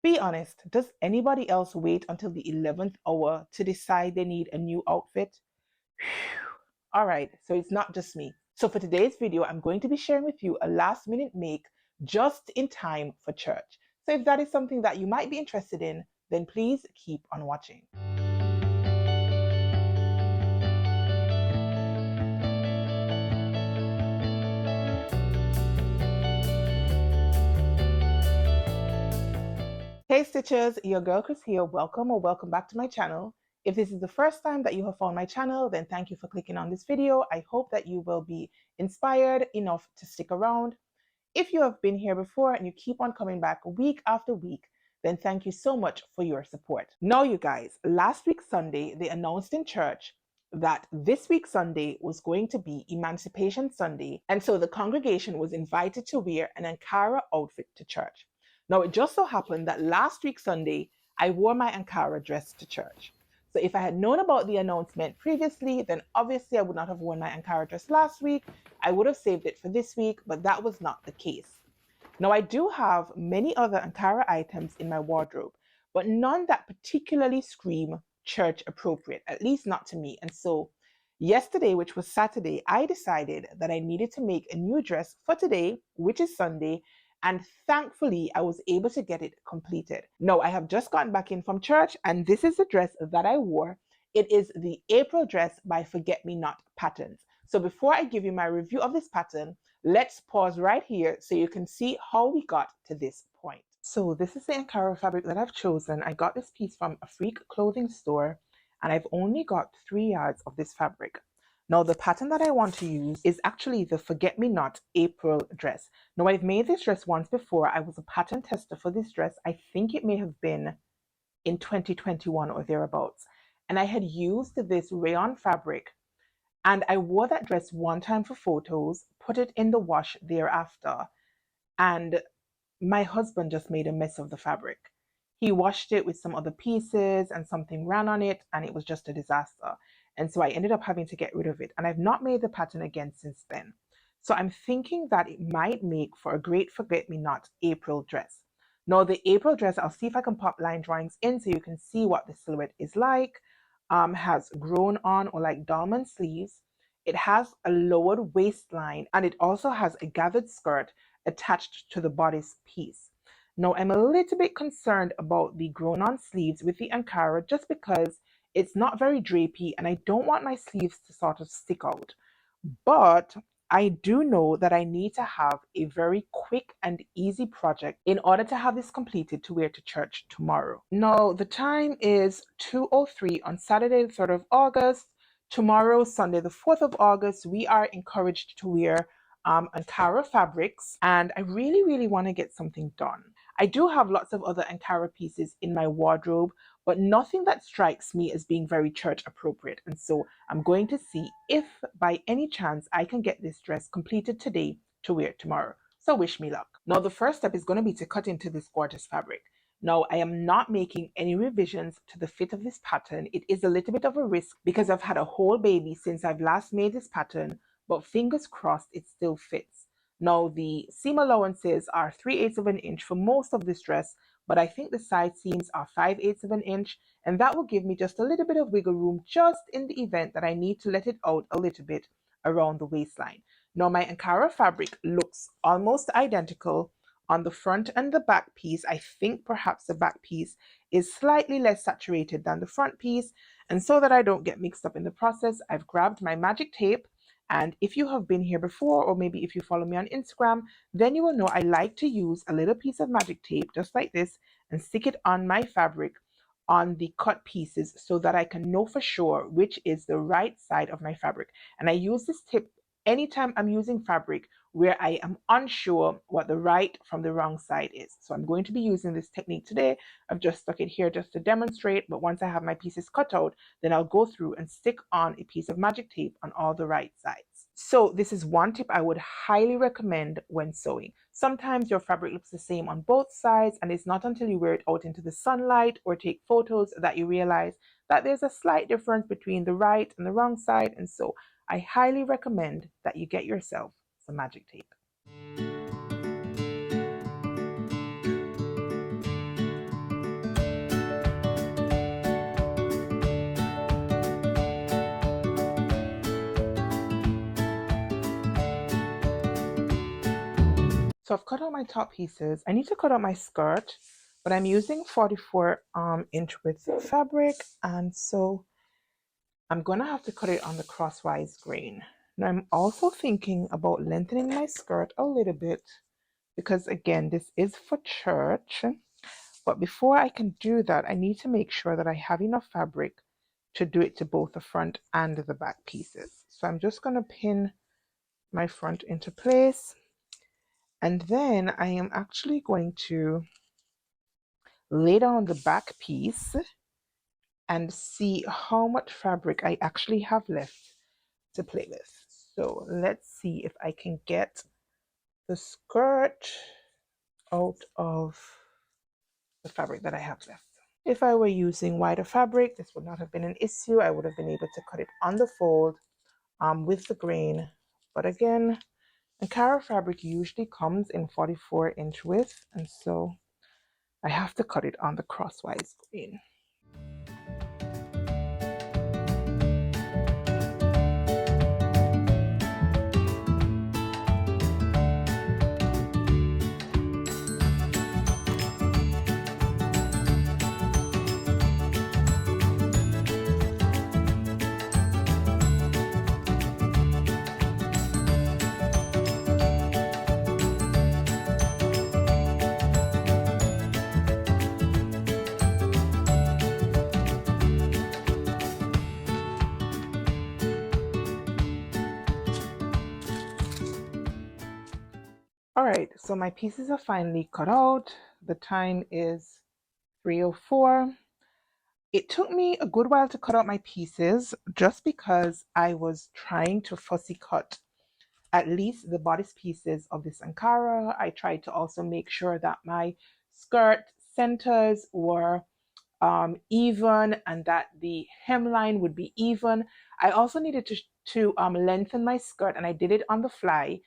Be honest, does anybody else wait until the 11th hour to decide they need a new outfit? All right, so it's not just me. So for today's video, I'm going to be sharing with you a last minute make just in time for church. So if that is something that you might be interested in, then please keep on watching. Hey Stitchers, your girl Chris here. Welcome or welcome back to my channel. If this is the first time that you have found my channel, then thank you for clicking on this video. I hope that you will be inspired enough to stick around. If you have been here before and you keep on coming back week after week, then thank you so much for your support. Now, you guys, last week Sunday, they announced in church that this week Sunday was going to be Emancipation Sunday, and so the congregation was invited to wear an Ankara outfit to church. Now, it just so happened that last week Sunday, I wore my Ankara dress to church. So if I had known about the announcement previously, then obviously I would not have worn my Ankara dress last week. I would have saved it for this week, but that was not the case. Now, I do have many other Ankara items in my wardrobe, but none that particularly scream church appropriate, at least not to me. And so yesterday, which was Saturday, I decided that I needed to make a new dress for today, which is Sunday, and thankfully I was able to get it completed. Now, I have just gotten back in from church, and this is the dress that I wore. It is the April dress by Forget Me Not Patterns. So before I give you my review of this pattern, let's pause right here so you can see how we got to this point. So this is the Ankara fabric that I've chosen. I got this piece from a Freak clothing store, and I've only got 3 yards of this fabric. Now, the pattern that I want to use is actually the Forget Me Not April dress. Now, I've made this dress once before. I was a pattern tester for this dress. I think it may have been in 2021 or thereabouts. And I had used this rayon fabric, and I wore that dress one time for photos, put it in the wash thereafter, and my husband just made a mess of the fabric. He washed it with some other pieces and something ran on it, and it was just a disaster. And so I ended up having to get rid of it. And I've not made the pattern again since then. So I'm thinking that it might make for a great Forget Me Not April dress. Now, the April dress, I'll see if I can pop line drawings in so you can see what the silhouette is like. Has grown on or like dolman sleeves. It has a lowered waistline, and it also has a gathered skirt attached to the bodice piece. Now, I'm a little bit concerned about the grown on sleeves with the Ankara just because it's not very drapey and I don't want my sleeves to sort of stick out. But I do know that I need to have a very quick and easy project in order to have this completed to wear to church tomorrow. Now, the time is 2:03 on Saturday, the 3rd of August. Tomorrow, Sunday, the 4th of August, we are encouraged to wear Ankara fabrics, and I really want to get something done. I do have lots of other Ankara pieces in my wardrobe, but nothing that strikes me as being very church appropriate. And so I'm going to see if by any chance I can get this dress completed today to wear tomorrow. So wish me luck. Now, the first step is going to be to cut into this gorgeous fabric. Now, I am not making any revisions to the fit of this pattern. It is a little bit of a risk because I've had a whole baby since I've last made this pattern, but fingers crossed it still fits. Now, the seam allowances are 3/8 of an inch for most of this dress, but I think the side seams are 5/8 of an inch, and that will give me just a little bit of wiggle room just in the event that I need to let it out a little bit around the waistline. Now, my Ankara fabric looks almost identical on the front and the back piece. I think perhaps the back piece is slightly less saturated than the front piece, and so that I don't get mixed up in the process, I've grabbed my magic tape. And if you have been here before, or maybe if you follow me on Instagram, then you will know I like to use a little piece of magic tape just like this and stick it on my fabric on the cut pieces so that I can know for sure which is the right side of my fabric. And I use this tip anytime I'm using fabric where I am unsure what the right from the wrong side is. So I'm going to be using this technique today. I've just stuck it here just to demonstrate, but once I have my pieces cut out, then I'll go through and stick on a piece of magic tape on all the right sides. So this is one tip I would highly recommend when sewing. Sometimes your fabric looks the same on both sides, and it's not until you wear it out into the sunlight or take photos that you realize that there's a slight difference between the right and the wrong side. And so I highly recommend that you get yourself some magic tape. So I've cut out my top pieces. I need to cut out my skirt, but I'm using 44 inch width fabric, and so I'm gonna have to cut it on the crosswise grain. Now I'm also thinking about lengthening my skirt a little bit because again, this is for church. But before I can do that, I need to make sure that I have enough fabric to do it to both the front and the back pieces. So I'm just gonna pin my front into place. And then I am actually going to lay down the back piece and see how much fabric I actually have left to play with. So let's see if I can get the skirt out of the fabric that I have left. If I were using wider fabric, this would not have been an issue. I would have been able to cut it on the fold with the grain. But again, Ankara fabric usually comes in 44 inch width, and so I have to cut it on the crosswise grain. All right, so my pieces are finally cut out. The time is 3:04. It took me a good while to cut out my pieces just because I was trying to fussy cut at least the bodice pieces of this Ankara. I tried to also make sure that my skirt centers were even and that the hemline would be even. I also needed to lengthen my skirt, and I did it on the fly,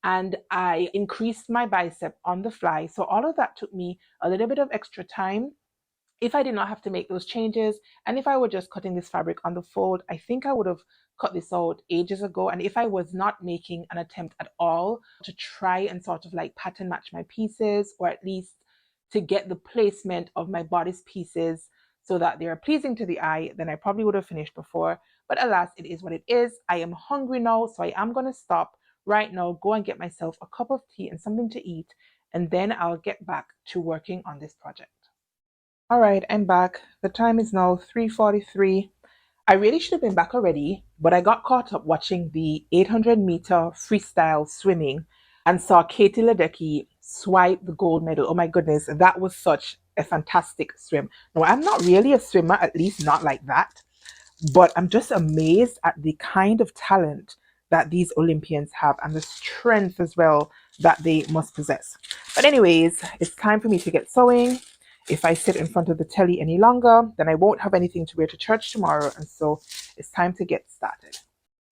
and I increased my bicep on the fly. So all of that took me a little bit of extra time. If I did not have to make those changes, and if I were just cutting this fabric on the fold, I think I would have cut this out ages ago. And if I was not making an attempt at all to try and sort of like pattern match my pieces, or at least to get the placement of my bodice pieces so that they are pleasing to the eye, then I probably would have finished before. But alas, it is what it is. I am hungry now, so I am going to stop right now, go and get myself a cup of tea and something to eat, and then I'll get back to working on this project. All right, I'm back. The time is now 3:43. I really should have been back already, but I got caught up watching the 800-meter freestyle swimming and saw Katie Ledecky swipe the gold medal. Oh my goodness, that was such a fantastic swim. No, I'm not really a swimmer, at least not like that, but I'm just amazed at the kind of talent that these Olympians have and the strength as well that they must possess. But anyways, it's time for me to get sewing. If I sit in front of the telly any longer, then I won't have anything to wear to church tomorrow, and so it's time to get started.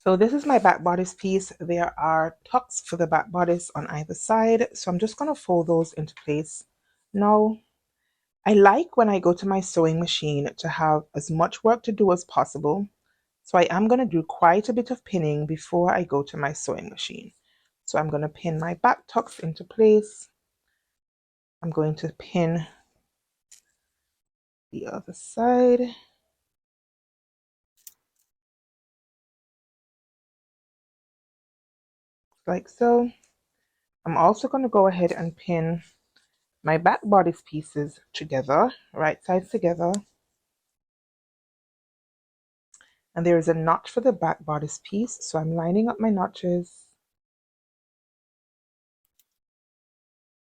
So this is my back bodice piece. There are tucks for the back bodice on either side, so I'm just going to fold those into place. Now, I like when I go to my sewing machine to have as much work to do as possible, so I am going to do quite a bit of pinning before I go to my sewing machine. So I'm going to pin my back tucks into place. I'm going to pin the other side. Like so. I'm also going to go ahead and pin my back bodice pieces together, right sides together. And there is a notch for the back bodice piece, so I'm lining up my notches.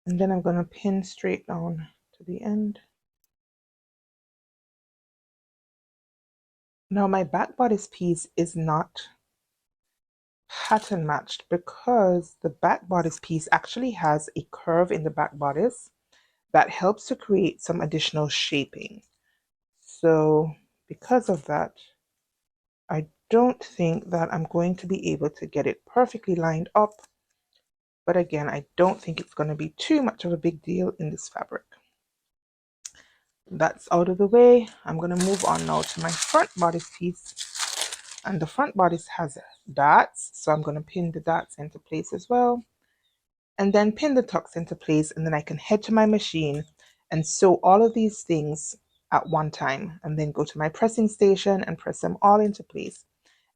And then I'm going to pin straight down to the end. Now my back bodice piece is not pattern matched because the back bodice piece actually has a curve in the back bodice that helps to create some additional shaping. So because of that, I don't think that I'm going to be able to get it perfectly lined up. But again, I don't think it's going to be too much of a big deal in this fabric. That's out of the way. I'm going to move on now to my front bodice piece. And the front bodice has darts, so I'm going to pin the darts into place as well. and then pin the tucks into place, and then I can head to my machine and sew all of these things at one time, and then go to my pressing station and press them all into place,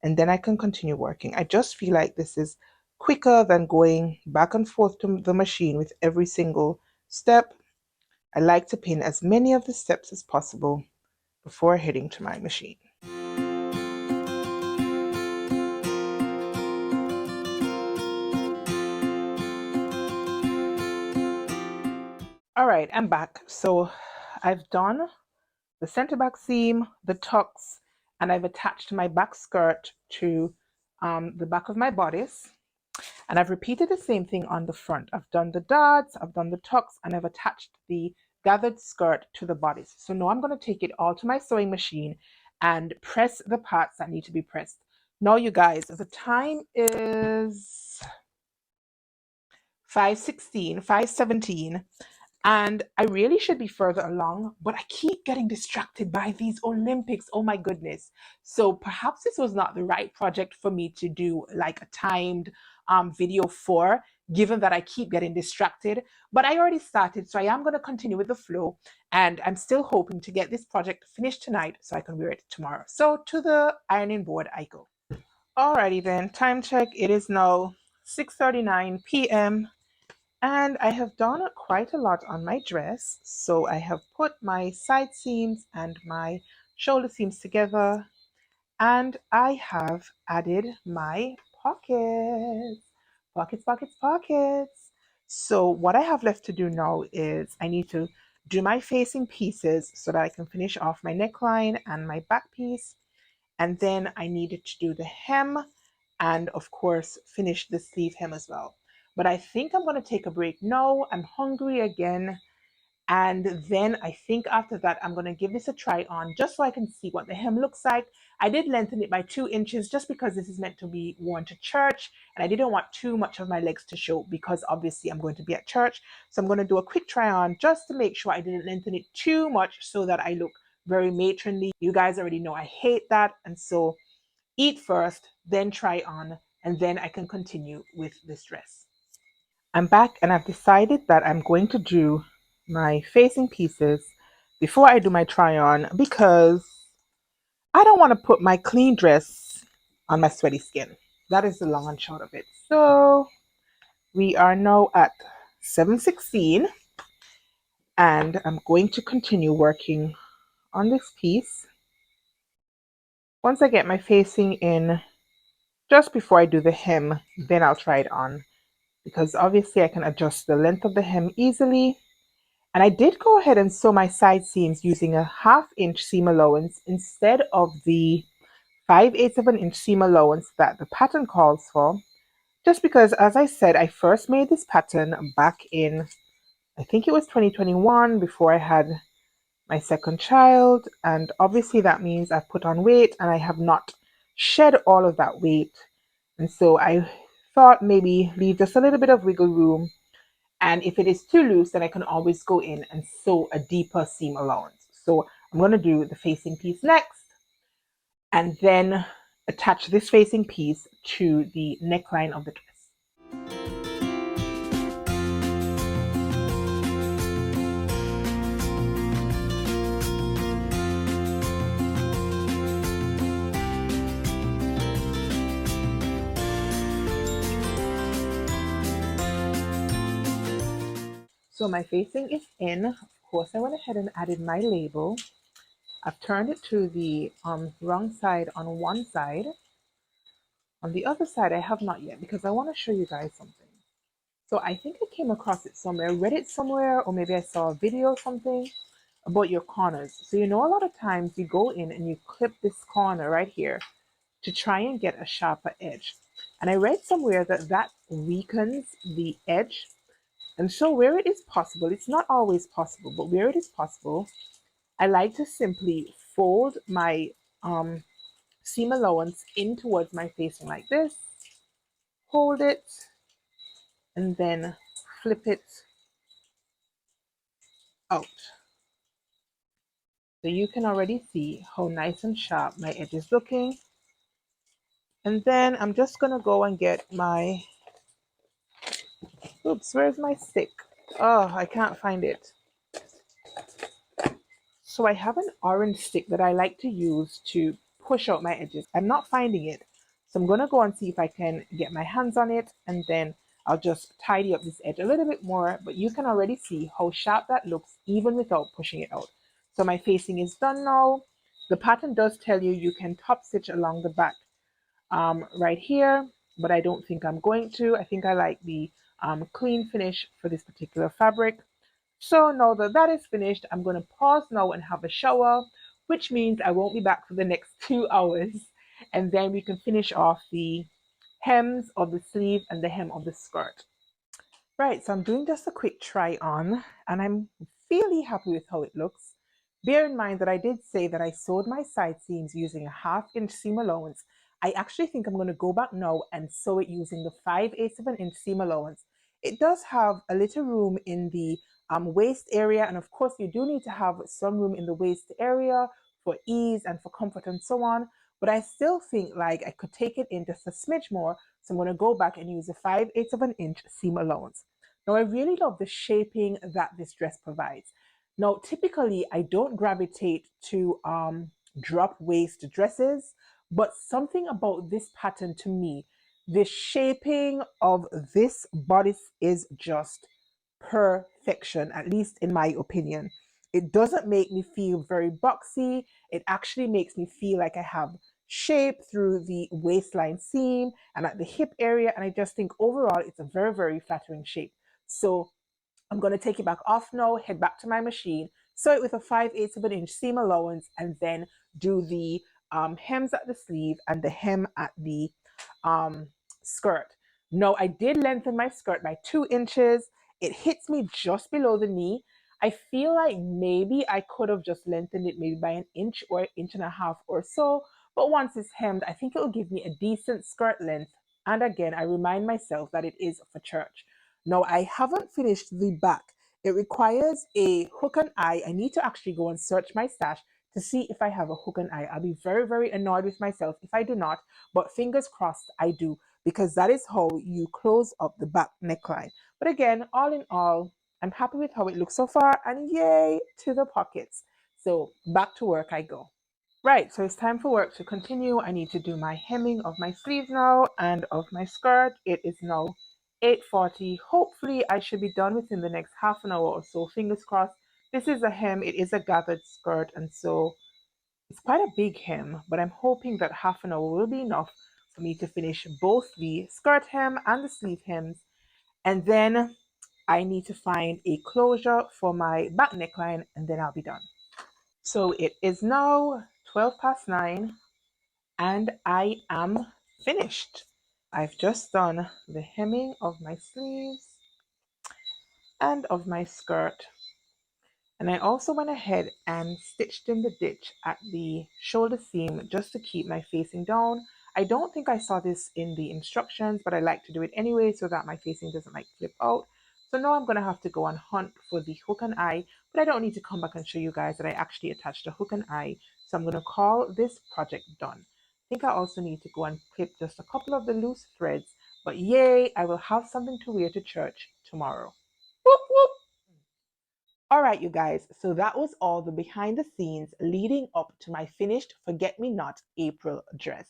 and then I can continue working. I just feel like this is quicker than going back and forth to the machine with every single step. I like to pin as many of the steps as possible before heading to my machine. All right, I'm back. So I've done the center back seam, the tucks, and I've attached my back skirt to the back of my bodice. And I've repeated the same thing on the front. I've done the darts, I've done the tucks, and I've attached the gathered skirt to the bodice. So now I'm going to take it all to my sewing machine and press the parts that need to be pressed. Now, you guys, the time is 5:16, 5:17. And I really should be further along, but I keep getting distracted by these Olympics. Oh my goodness. So perhaps this was not the right project for me to do like a timed video for, given that I keep getting distracted. But I already started, so I am going to continue with the flow. And I'm still hoping to get this project finished tonight so I can wear it tomorrow. So to the ironing board I go. Alrighty then, time check. It is now 6:39 p.m. And I have done quite a lot on my dress. So I have put my side seams and my shoulder seams together. And I have added my pockets. Pockets, pockets, pockets. So what I have left to do now is I need to do my facing pieces so that I can finish off my neckline and my back piece. And then I needed to do the hem and of course finish the sleeve hem as well. But I think I'm going to take a break now. I'm hungry again. And then I think after that, I'm going to give this a try on just so I can see what the hem looks like. I did lengthen it by 2 inches just because this is meant to be worn to church. And I didn't want too much of my legs to show because obviously I'm going to be at church. So I'm going to do a quick try on just to make sure I didn't lengthen it too much so that I look very matronly. You guys already know I hate that. And so eat first, then try on, and then I can continue with this dress. I'm back and I've decided that I'm going to do my facing pieces before I do my try on because I don't want to put my clean dress on my sweaty skin. That is the long and short of it. So we are now at 7:16 and I'm going to continue working on this piece. Once I get my facing in just before I do the hem, then I'll try it on because obviously I can adjust the length of the hem easily. And I did go ahead and sew my side seams using a 1/2 inch seam allowance instead of the 5/8 of an inch seam allowance that the pattern calls for. Just because, as I said, I first made this pattern back in, I think it was 2021 before I had my second child. And obviously that means I've put on weight and I have not shed all of that weight. And so I thought maybe leave just a little bit of wiggle room. And if it is too loose, then I can always go in and sew a deeper seam allowance. So I'm going to do the facing piece next and then attach this facing piece to the neckline of the dress. So my facing is in. Of course, I went ahead and added my label. I've turned it to the wrong side on one side. On the other side, I have not yet because I want to show you guys something. So I think I came across it somewhere, read it somewhere, or maybe I saw a video or something about your corners. So a lot of times you go in and you clip this corner right here to try and get a sharper edge. And I read somewhere that that weakens the edge. And so where it is possible, it's not always possible, but where it is possible, I like to simply fold my seam allowance in towards my facing like this, hold it, and then flip it out. So you can already see how nice and sharp my edge is looking. And then I'm just going to go and get my Oops, where's my stick? Oh, I can't find it. So I have an orange stick that I like to use to push out my edges. I'm not finding it. So I'm going to go and see if I can get my hands on it, and then I'll just tidy up this edge a little bit more. But you can already see how sharp that looks even without pushing it out. So my facing is done now. The pattern does tell you you can top stitch along the back right here, but I don't think I'm going to. I think I like the clean finish for this particular fabric. So now that that is finished, I'm going to pause now and have a shower, which means I won't be back for the next 2 hours. And then we can finish off the hems of the sleeve and the hem of the skirt. Right, so I'm doing just a quick try on, and I'm fairly happy with how it looks. Bear in mind that I did say that I sewed my side seams using a 1/2 inch seam allowance. I actually think I'm going to go back now and sew it using the 5/8 of an inch seam allowance. It does have a little room in the waist area, and of course you do need to have some room in the waist area for ease and for comfort and so on. But I still think like I could take it in just a smidge more, so I'm going to go back and use a 5/8 of an inch seam allowance. Now I really love the shaping that this dress provides. Now typically I don't gravitate to drop waist dresses, but something about this pattern to me, the shaping of this bodice is just perfection, at least in my opinion. It doesn't make me feel very boxy. It actually makes me feel like I have shape through the waistline seam and at the hip area. And I just think overall it's a very, very flattering shape. So I'm going to take it back off now, head back to my machine, sew it with a 5/8 of an inch seam allowance, and then do the hems at the sleeve and the hem at the um, skirt. Now, I did lengthen my skirt by 2 inches. It hits me just below the knee. I feel like maybe I could have just lengthened it maybe by an inch or inch and a half or so. But once it's hemmed, I think it will give me a decent skirt length. And again, I remind myself that it is for church. Now, I haven't finished the back. It requires a hook and eye. I need to actually go and search my stash to see if I have a hook and eye. I'll be very, very annoyed with myself if I do not, but fingers crossed I do, because that is how you close up the back neckline. But again, all in all, I'm happy with how it looks so far, and yay to the pockets. So back to work I go. Right, so it's time for work to continue. I need to do my hemming of my sleeves now and of my skirt. It is now 8:40. Hopefully I should be done within the next half an hour or so. Fingers crossed. This is a hem. It is a gathered skirt, and so it's quite a big hem, but I'm hoping that half an hour will be enough for me to finish both the skirt hem and the sleeve hems. And then I need to find a closure for my back neckline, and then I'll be done. So it is now 12 past 9 and I am finished. I've just done the hemming of my sleeves and of my skirt. And I also went ahead and stitched in the ditch at the shoulder seam just to keep my facing down. I don't think I saw this in the instructions, but I like to do it anyway so that my facing doesn't like flip out. So now I'm going to have to go and hunt for the hook and eye, but I don't need to come back and show you guys that I actually attached a hook and eye. So I'm going to call this project done. I think I also need to go and clip just a couple of the loose threads, but yay, I will have something to wear to church tomorrow. Whoop, whoop. All right, you guys, so that was all the behind the scenes leading up to my finished Forget Me Not April dress.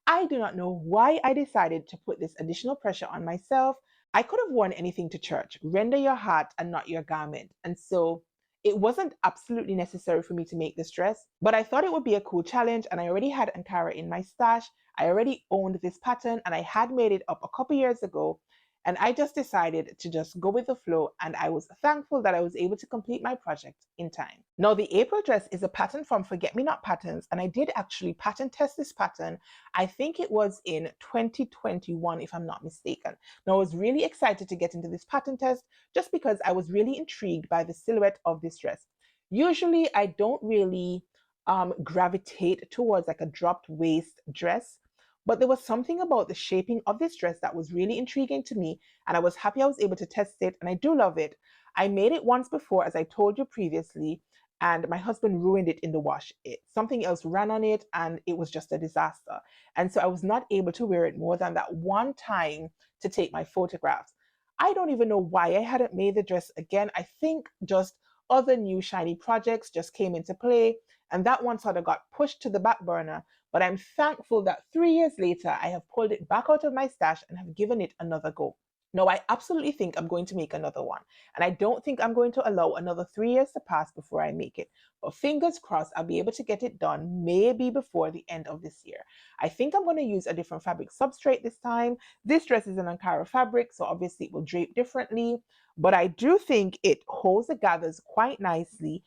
I do not know why I decided to put this additional pressure on myself. I could have worn anything to church, render your heart and not your garment. And so it wasn't absolutely necessary for me to make this dress, but I thought it would be a cool challenge, and I already had Ankara in my stash. I already owned this pattern and I had made it up a couple years ago. And I just decided to just go with the flow, and I was thankful that I was able to complete my project in time. Now, the April dress is a pattern from Forget Me Not Patterns, and I did actually pattern test this pattern. I think it was in 2021, if I'm not mistaken. Now, I was really excited to get into this pattern test just because I was really intrigued by the silhouette of this dress. Usually, I don't really gravitate towards like a dropped waist dress. But there was something about the shaping of this dress that was really intriguing to me, and I was happy I was able to test it, and I do love it. I made it once before, as I told you previously, and my husband ruined it in the wash. Something else ran on it, and it was just a disaster. And so I was not able to wear it more than that one time to take my photographs. I don't even know why I hadn't made the dress again. I think just other new shiny projects just came into play, and that one sort of got pushed to the back burner. But I'm thankful that 3 years later, I have pulled it back out of my stash and have given it another go. No, I absolutely think I'm going to make another one. And I don't think I'm going to allow another 3 years to pass before I make it. But fingers crossed, I'll be able to get it done maybe before the end of this year. I think I'm going to use a different fabric substrate this time. This dress is an Ankara fabric, so obviously it will drape differently. But I do think it holds the gathers quite nicely.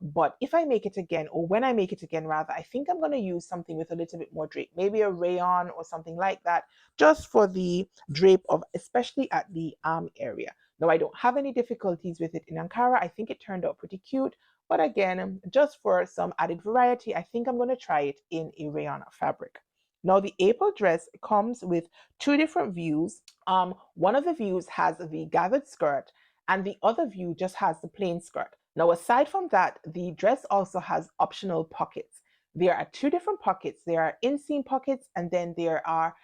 But if I make it again, or when I make it again rather, I think I'm going to use something with a little bit more drape, maybe a rayon or something like that, just for the drape of, especially at the arm area. Now, I don't have any difficulties with it in Ankara. I think it turned out pretty cute. But again, just for some added variety, I think I'm going to try it in a rayon fabric. Now, the April dress comes with two different views. One of the views has the gathered skirt, and the other view just has the plain skirt. Now, aside from that, the dress also has optional pockets. There are two different pockets. There are inseam pockets, and then there are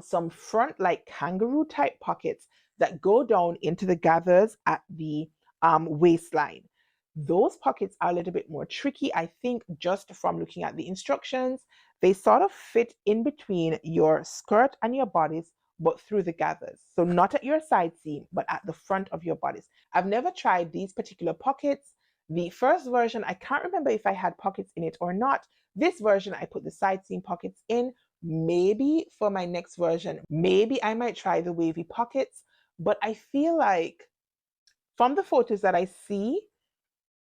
some front like kangaroo type pockets that go down into the gathers at the waistline. Those pockets are a little bit more tricky, I think, just from looking at the instructions. They sort of fit in between your skirt and your bodice, but through the gathers. So not at your side seam, but at the front of your bodice. I've never tried these particular pockets. The first version, I can't remember if I had pockets in it or not. This version, I put the side seam pockets in. Maybe for my next version, maybe I might try the wavy pockets, but I feel like from the photos that I see,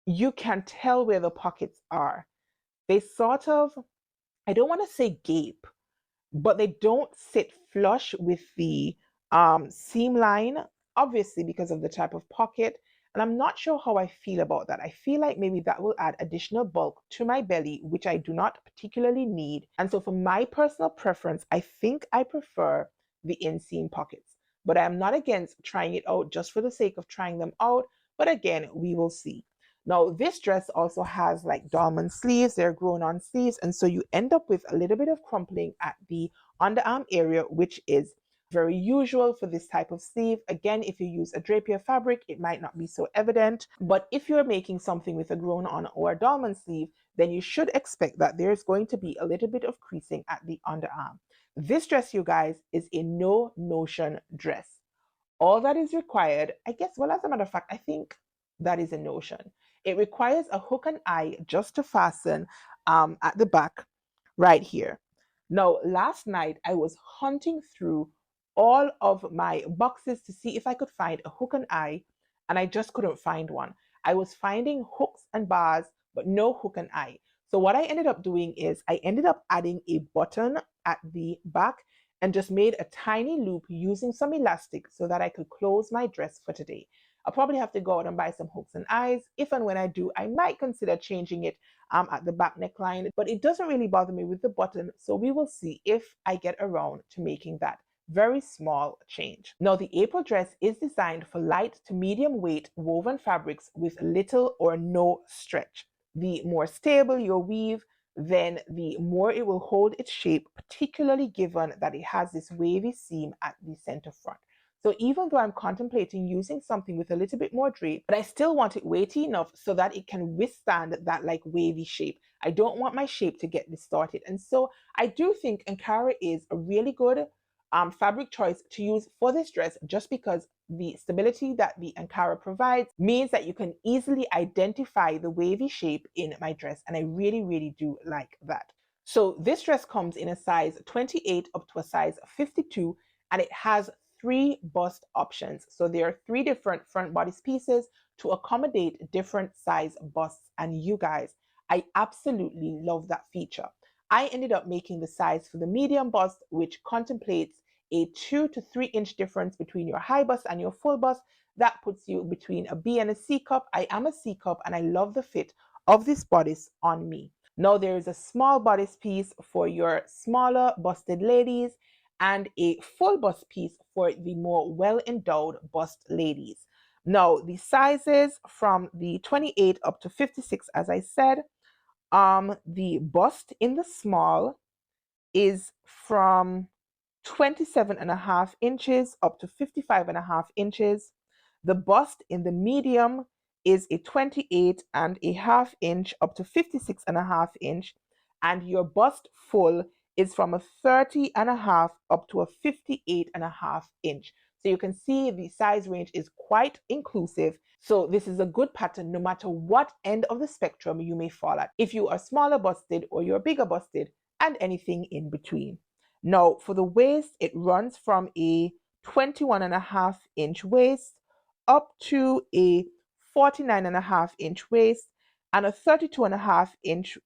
you can tell where the pockets are. They sort of, I don't want to say gape, but they don't sit flush with the seam line, obviously because of the type of pocket. And I'm not sure how I feel about that. I feel like maybe that will add additional bulk to my belly, which I do not particularly need. And so for my personal preference, I think I prefer the inseam pockets. But I'm not against trying it out just for the sake of trying them out. But again, we will see. Now, this dress also has like dolman sleeves. They're grown on sleeves. And so you end up with a little bit of crumpling at the underarm area, which is very usual for this type of sleeve. Again, if you use a drapier fabric, it might not be so evident. But if you're making something with a grown on or a dolman sleeve, then you should expect that there's going to be a little bit of creasing at the underarm. This dress, you guys, is a no notion dress. All that is required, I guess, well, as a matter of fact, I think that is a notion. It requires a hook and eye just to fasten at the back right here. Now, last night I was hunting through all of my boxes to see if I could find a hook and eye, and I just couldn't find one. I was finding hooks and bars, but no hook and eye. So what I ended up doing is I ended up adding a button at the back and just made a tiny loop using some elastic so that I could close my dress for today. I'll probably have to go out and buy some hooks and eyes. If and when I do, I might consider changing it at the back neckline, but it doesn't really bother me with the button. So we will see if I get around to making that very small change. Now, the April dress is designed for light to medium weight woven fabrics with little or no stretch. The more stable your weave, then the more it will hold its shape, particularly given that it has this wavy seam at the center front. So even though I'm contemplating using something with a little bit more drape, but I still want it weighty enough so that it can withstand that like wavy shape. I don't want my shape to get distorted. And so I do think Ankara is a really good fabric choice to use for this dress, just because the stability that the Ankara provides means that you can easily identify the wavy shape in my dress. And I really, really do like that. So this dress comes in a size 28 up to a size 52, and it has 3 bust options. So there are 3 different front bodice pieces to accommodate different size busts. And you guys, I absolutely love that feature. I ended up making the size for the medium bust, which contemplates a 2 to 3 inch difference between your high bust and your full bust. That puts you between a B and a C cup. I am a C cup, and I love the fit of this bodice on me. Now there is a small bodice piece for your smaller busted ladies and a full bust piece for the more well-endowed bust ladies. Now the sizes from the 28 up to 56, as I said, the bust in the small is from 27.5 inches up to 55.5 inches. The bust in the medium is a 28.5 inch up to 56.5 inch, and your bust full is from a 30.5 up to a 58.5 inch. So you can see the size range is quite inclusive. So this is a good pattern no matter what end of the spectrum you may fall at. If you are smaller busted or you're bigger busted and anything in between. Now for the waist, it runs from a 21.5 inch waist up to a 49.5 inch waist and a 32.5 inch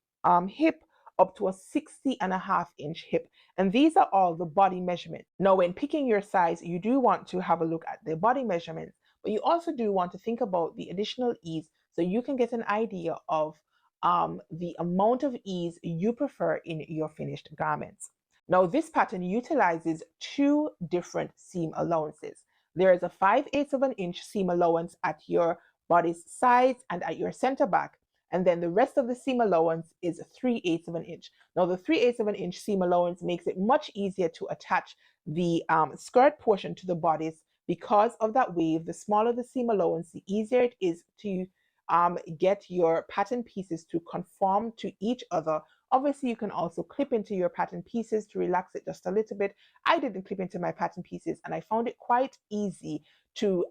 hip up to a 60.5 inch hip. And these are all the body measurements. Now, when picking your size, you do want to have a look at the body measurements, but you also do want to think about the additional ease so you can get an idea of the amount of ease you prefer in your finished garments. Now, this pattern utilizes two different seam allowances. There is a 5/8 of an inch seam allowance at your body's sides and at your center back, and then the rest of the seam allowance is 3/8 of an inch. Now, the 3/8 of an inch seam allowance makes it much easier to attach the skirt portion to the bodice because of that wave. The smaller the seam allowance, the easier it is to get your pattern pieces to conform to each other. Obviously, you can also clip into your pattern pieces to relax it just a little bit. I didn't clip into my pattern pieces, and I found it quite easy to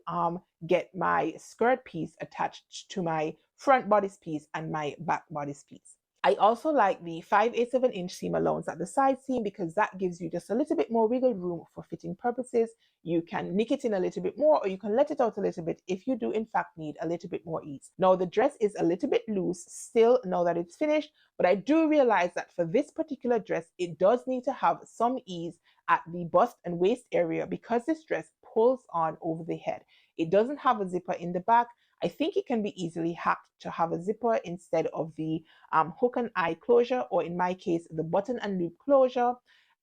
get my skirt piece attached to my front bodice piece and my back bodice piece. I also like the 5/8 of an inch seam allowance at the side seam because that gives you just a little bit more wiggle room for fitting purposes. You can nick it in a little bit more, or you can let it out a little bit if you do in fact need a little bit more ease. Now the dress is a little bit loose still now that it's finished, but I do realize that for this particular dress, it does need to have some ease at the bust and waist area because this dress pulls on over the head. It doesn't have a zipper in the back. I think it can be easily hacked to have a zipper instead of the hook and eye closure, or in my case, the button and loop closure.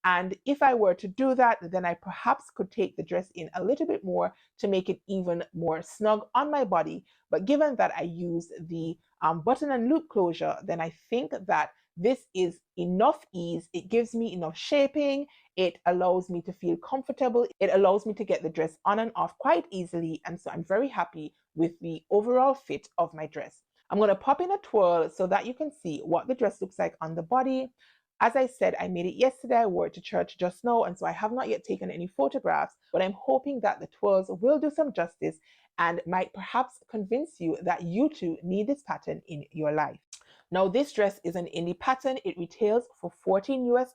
And if I were to do that, then I perhaps could take the dress in a little bit more to make it even more snug on my body. But given that I use the button and loop closure, then I think that this is enough ease. It gives me enough shaping. It allows me to feel comfortable. It allows me to get the dress on and off quite easily. And so I'm very happy with the overall fit of my dress. I'm going to pop in a twirl so that you can see what the dress looks like on the body. As I said, I made it yesterday. I wore it to church just now, and so I have not yet taken any photographs, but I'm hoping that the twirls will do some justice and might perhaps convince you that you too need this pattern in your life. Now, this dress is an indie pattern. It retails for $14 US,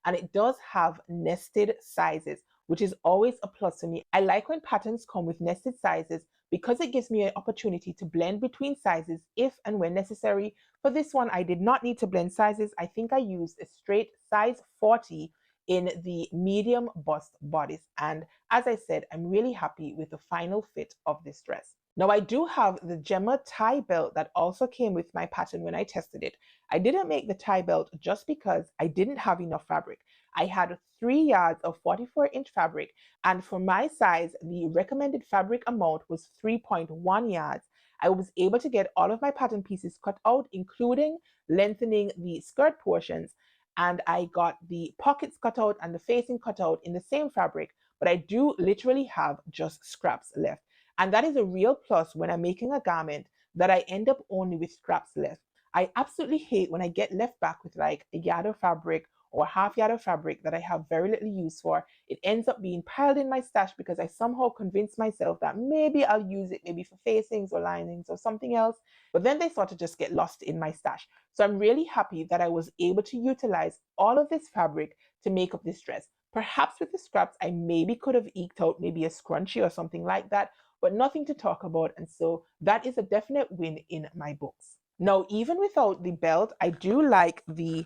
and it does have nested sizes, which is always a plus for me. I like when patterns come with nested sizes because it gives me an opportunity to blend between sizes if and when necessary. For this one, I did not need to blend sizes. I think I used a straight size 40 in the medium bust bodice. And as I said, I'm really happy with the final fit of this dress. Now, I do have the Gemma tie belt that also came with my pattern when I tested it. I didn't make the tie belt just because I didn't have enough fabric. I had 3 yards of 44-inch fabric, and for my size, the recommended fabric amount was 3.1 yards. I was able to get all of my pattern pieces cut out, including lengthening the skirt portions, and I got the pockets cut out and the facing cut out in the same fabric, but I do literally have just scraps left. And that is a real plus when I'm making a garment that I end up only with scraps left. I absolutely hate when I get left back with like a yard of fabric or a half yard of fabric that I have very little use for. It ends up being piled in my stash because I somehow convinced myself that maybe I'll use it maybe for facings or linings or something else, but then they sort of just get lost in my stash. So I'm really happy that I was able to utilize all of this fabric to make up this dress. Perhaps with the scraps, I maybe could have eked out maybe a scrunchie or something like that, but nothing to talk about. And so that is a definite win in my books. Now, even without the belt, I do like the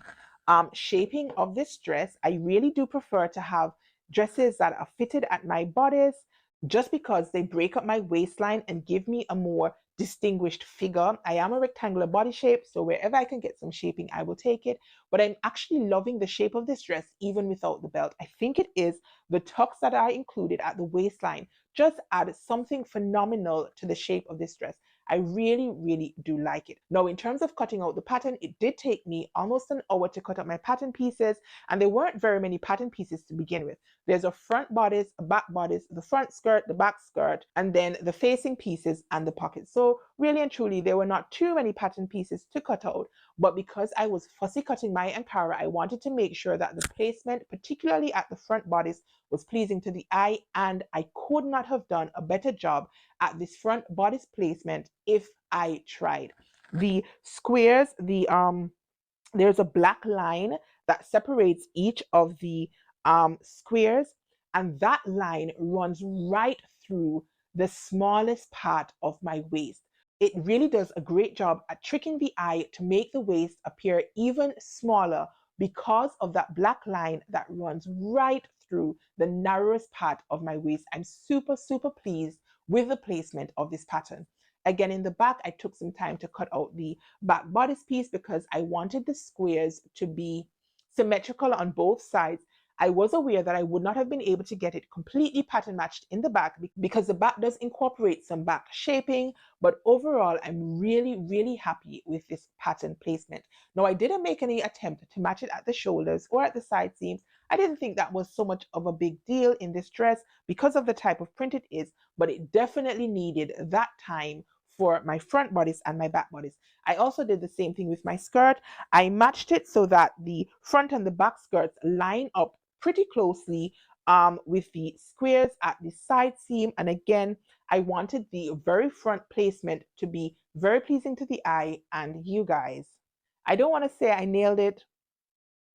shaping of this dress. I really do prefer to have dresses that are fitted at my bodice just because they break up my waistline and give me a more distinguished figure. I am a rectangular body shape, so wherever I can get some shaping, I will take it. But I'm actually loving the shape of this dress even without the belt. I think it is the tucks that I included at the waistline just add something phenomenal to the shape of this dress. I really, really do like it. Now, in terms of cutting out the pattern, it did take me almost an hour to cut out my pattern pieces, and there weren't very many pattern pieces to begin with. There's a front bodice, a back bodice, the front skirt, the back skirt, and then the facing pieces and the pockets. So really and truly, there were not too many pattern pieces to cut out, but because I was fussy cutting my Ankara, I wanted to make sure that the placement, particularly at the front bodice, was pleasing to the eye, and I could not have done a better job at this front bodice placement if I tried. The squares, there's a black line that separates each of the squares, and that line runs right through the smallest part of my waist. It really does a great job at tricking the eye to make the waist appear even smaller because of that black line that runs right through the narrowest part of my waist. I'm super, super pleased with the placement of this pattern. Again, in the back, I took some time to cut out the back bodice piece because I wanted the squares to be symmetrical on both sides. I was aware that I would not have been able to get it completely pattern matched in the back because the back does incorporate some back shaping, but overall, I'm really, really happy with this pattern placement. Now, I didn't make any attempt to match it at the shoulders or at the side seams. I didn't think that was so much of a big deal in this dress because of the type of print it is, but it definitely needed that time for my front bodice and my back bodice. I also did the same thing with my skirt. I matched it so that the front and the back skirts line up pretty closely with the squares at the side seam. And again, I wanted the very front placement to be very pleasing to the eye. And you guys, I don't want to say I nailed it,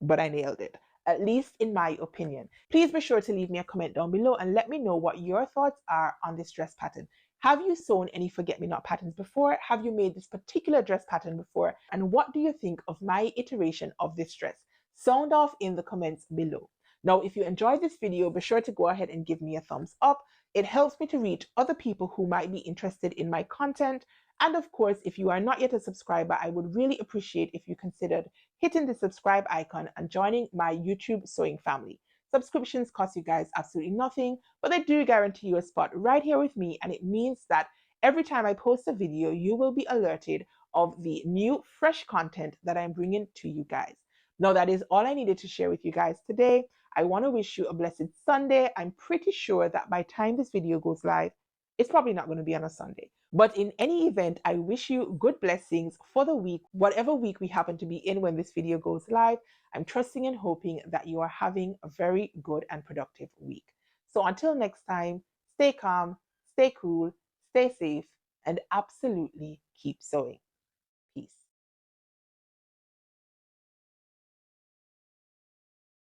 but I nailed it, at least in my opinion. Please be sure to leave me a comment down below and let me know what your thoughts are on this dress pattern. Have you sewn any forget-me-not patterns before? Have you made this particular dress pattern before? And what do you think of my iteration of this dress? Sound off in the comments below. Now, if you enjoyed this video, be sure to go ahead and give me a thumbs up. It helps me to reach other people who might be interested in my content. And of course, if you are not yet a subscriber, I would really appreciate if you considered hitting the subscribe icon and joining my YouTube sewing family. Subscriptions cost you guys absolutely nothing, but they do guarantee you a spot right here with me, and it means that every time I post a video, you will be alerted of the new fresh content that I'm bringing to you guys. Now, that is all I needed to share with you guys today. I want to wish you a blessed Sunday. I'm pretty sure that by the time this video goes live, it's probably not going to be on a Sunday. But in any event, I wish you good blessings for the week, whatever week we happen to be in when this video goes live. I'm trusting and hoping that you are having a very good and productive week. So until next time, stay calm, stay cool, stay safe, and absolutely keep sewing.